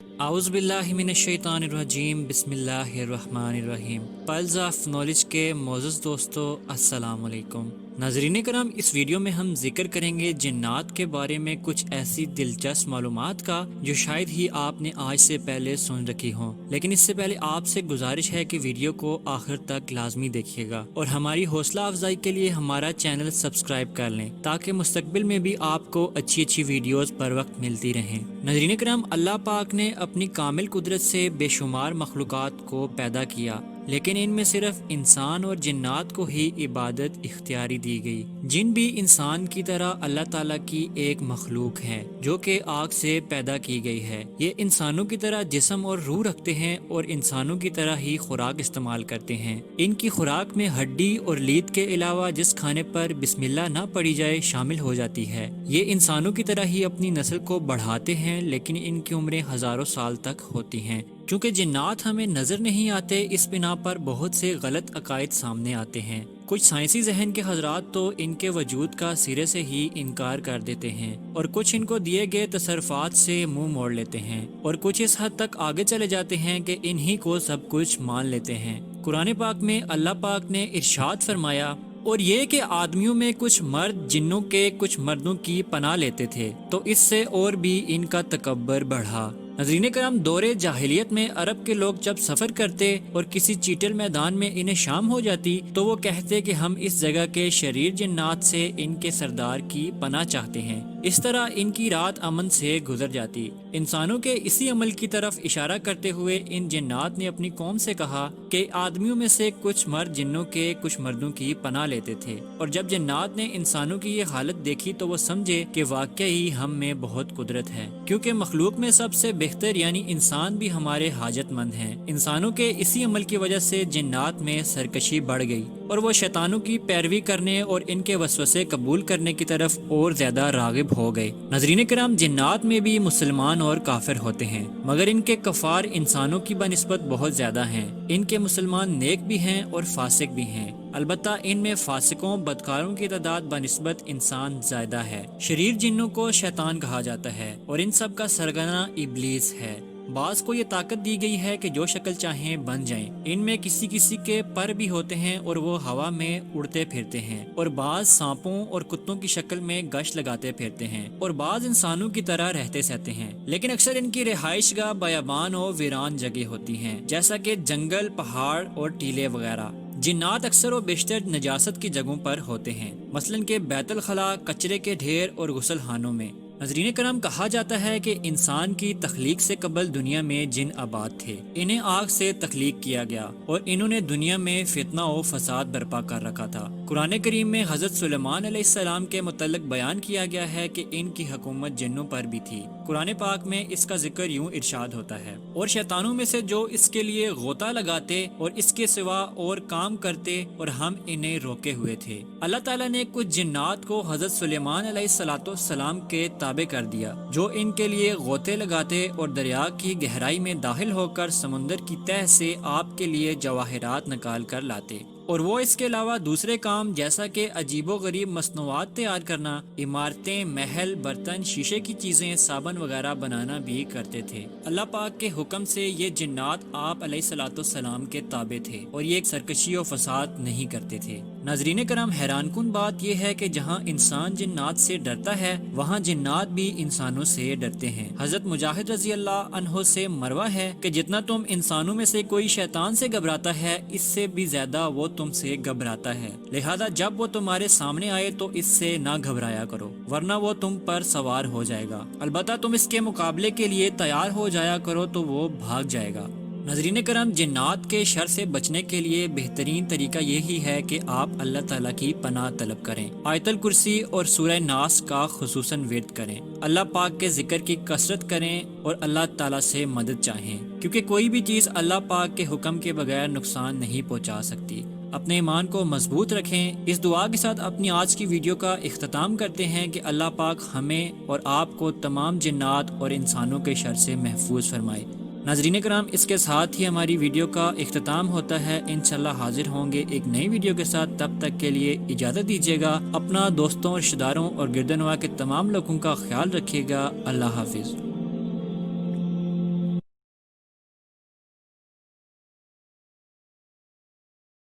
اعوذ باللہ من الشیطان الرجیم بسم اللہ الرحمن الرحیم۔ پلز آف نالج کے معزز دوستو، السلام علیکم۔ ناظرین کرام، اس ویڈیو میں ہم ذکر کریں گے جنات کے بارے میں کچھ ایسی دلچسپ معلومات کا جو شاید ہی آپ نے آج سے پہلے سن رکھی ہوں، لیکن اس سے پہلے آپ سے گزارش ہے کہ ویڈیو کو آخر تک لازمی دیکھیے گا اور ہماری حوصلہ افزائی کے لیے ہمارا چینل سبسکرائب کر لیں تاکہ مستقبل میں بھی آپ کو اچھی ویڈیوز پر وقت ملتی رہیں۔ ناظرین کرام، اللہ پاک نے اپنی کامل قدرت سے بے شمار مخلوقات کو پیدا کیا، لیکن ان میں صرف انسان اور جنات کو ہی عبادت اختیاری دی گئی۔ جن بھی انسان کی طرح اللہ تعالیٰ کی ایک مخلوق ہے جو کہ آگ سے پیدا کی گئی ہے۔ یہ انسانوں کی طرح جسم اور روح رکھتے ہیں اور انسانوں کی طرح ہی خوراک استعمال کرتے ہیں۔ ان کی خوراک میں ہڈی اور لیت کے علاوہ جس کھانے پر بسم اللہ نہ پڑھی جائے شامل ہو جاتی ہے۔ یہ انسانوں کی طرح ہی اپنی نسل کو بڑھاتے ہیں، لیکن ان کی عمریں ہزاروں سال تک ہوتی ہیں۔ چونکہ جنات ہمیں نظر نہیں آتے، اس بنا پر بہت سے غلط عقائد سامنے آتے ہیں۔ کچھ سائنسی ذہن کے حضرات تو ان کے وجود کا سرے سے ہی انکار کر دیتے ہیں اور کچھ ان کو دیے گئے تصرفات سے منہ موڑ لیتے ہیں، اور کچھ اس حد تک آگے چلے جاتے ہیں کہ انہی کو سب کچھ مان لیتے ہیں۔ قرآن پاک میں اللہ پاک نے ارشاد فرمایا، اور یہ کہ آدمیوں میں کچھ مرد جنوں کے کچھ مردوں کی پناہ لیتے تھے تو اس سے اور بھی ان کا تکبر بڑھا۔ ناظرین کرام، دور جاہلیت میں عرب کے لوگ جب سفر کرتے اور کسی چیٹل میدان میں انہیں شام ہو جاتی تو وہ کہتے کہ ہم اس جگہ کے شریر جنات سے ان کے سردار کی پناہ چاہتے ہیں۔ اس طرح ان کی رات امن سے گزر جاتی۔ انسانوں کے اسی عمل کی طرف اشارہ کرتے ہوئے ان جنات نے اپنی قوم سے کہا کہ آدمیوں میں سے کچھ مرد جنوں کے کچھ مردوں کی پناہ لیتے تھے، اور جب جنات نے انسانوں کی یہ حالت دیکھی تو وہ سمجھے کہ واقعی ہم میں بہت قدرت ہے، کیونکہ مخلوق میں سب سے بہتر یعنی انسان بھی ہمارے حاجت مند ہیں۔ انسانوں کے اسی عمل کی وجہ سے جنات میں سرکشی بڑھ گئی اور وہ شیطانوں کی پیروی کرنے اور ان کے وسوسے قبول کرنے کی طرف اور زیادہ راغب ہو گئے۔ ناظرین کرام، جنات میں بھی مسلمان اور کافر ہوتے ہیں، مگر ان کے کفار انسانوں کی بنسبت بہت زیادہ ہیں۔ ان کے مسلمان نیک بھی ہیں اور فاسق بھی ہیں، البتہ ان میں فاسقوں بدکاروں کی تعداد بنسبت انسان زیادہ ہے۔ شریر جنوں کو شیطان کہا جاتا ہے اور ان سب کا سرگنا ابلیس ہے۔ بعض کو یہ طاقت دی گئی ہے کہ جو شکل چاہیں بن جائیں۔ ان میں کسی کے پر بھی ہوتے ہیں اور وہ ہوا میں اڑتے پھرتے ہیں، اور بعض سانپوں اور کتوں کی شکل میں گشت لگاتے پھرتے ہیں، اور بعض انسانوں کی طرح رہتے سہتے ہیں، لیکن اکثر ان کی رہائش گاہ بیابان اور ویران جگہ ہوتی ہیں، جیسا کہ جنگل، پہاڑ اور ٹیلے وغیرہ۔ جنات اکثر و بیشتر نجاست کی جگہوں پر ہوتے ہیں، مثلاً کہ بیت الخلاء، کچرے کے ڈھیر اور غسل خانوں میں۔ ناظرین کرام، کہا جاتا ہے کہ انسان کی تخلیق سے قبل دنیا میں جن آباد تھے، انہیں آگ سے تخلیق کیا گیا اور انہوں نے دنیا میں فتنہ و فساد برپا کر رکھا تھا۔ قرآن کریم میں حضرت سلیمان علیہ السلام کے متعلق بیان کیا گیا ہے کہ ان کی حکومت جنوں پر بھی تھی۔ قرآن پاک میں اس کا ذکر یوں ارشاد ہوتا ہے، اور شیطانوں میں سے جو اس کے لیے غوطہ لگاتے اور اس کے سوا اور کام کرتے اور ہم انہیں روکے ہوئے تھے۔ اللہ تعالیٰ نے کچھ جنات کو حضرت سلیمان علیہ السلام کے تابع کر دیا، جو ان کے لیے غوطے لگاتے اور دریا کی گہرائی میں داخل ہو کر سمندر کی تہہ سے آپ کے لیے جواہرات نکال کر لاتے، اور وہ اس کے علاوہ دوسرے کام جیسا کہ عجیب و غریب مصنوعات تیار کرنا، عمارتیں، محل، برتن، شیشے کی چیزیں، صابن وغیرہ بنانا بھی کرتے تھے۔ اللہ پاک کے حکم سے یہ جنات آپ علیہ السلام کے تابع تھے اور یہ سرکشی و فساد نہیں کرتے تھے۔ ناظرین کرام، حیران کن بات یہ ہے کہ جہاں انسان جنات سے ڈرتا ہے وہاں جنات بھی انسانوں سے ڈرتے ہیں۔ حضرت مجاہد رضی اللہ عنہ سے مروی ہے کہ جتنا تم انسانوں میں سے کوئی شیطان سے گھبراتا ہے، اس سے بھی زیادہ وہ تم سے گھبراتا ہے، لہذا جب وہ تمہارے سامنے آئے تو اس سے نہ گھبرایا کرو، ورنہ وہ تم پر سوار ہو جائے گا، البتہ تم اس کے مقابلے کے لیے تیار ہو جایا کرو تو وہ بھاگ جائے گا۔ ناظرین کرام، جنات کے شر سے بچنے کے لیے بہترین طریقہ یہی ہے کہ آپ اللہ تعالیٰ کی پناہ طلب کریں، آیت الکرسی اور سورہ ناس کا خصوصاً ورد کریں، اللہ پاک کے ذکر کی کثرت کریں اور اللہ تعالیٰ سے مدد چاہیں، کیونکہ کوئی بھی چیز اللہ پاک کے حکم کے بغیر نقصان نہیں پہنچا سکتی۔ اپنے ایمان کو مضبوط رکھیں۔ اس دعا کے ساتھ اپنی آج کی ویڈیو کا اختتام کرتے ہیں کہ اللہ پاک ہمیں اور آپ کو تمام جنات اور انسانوں کے شر سے محفوظ فرمائے۔ ناظرین کرام، اس کے ساتھ ہی ہماری ویڈیو کا اختتام ہوتا ہے۔ انشاءاللہ حاضر ہوں گے ایک نئی ویڈیو کے ساتھ، تب تک کے لیے اجازت دیجیے گا۔ اپنا، دوستوں، رشتہ داروں اور گرد و نواح کے تمام لوگوں کا خیال رکھیے گا۔ اللہ حافظ۔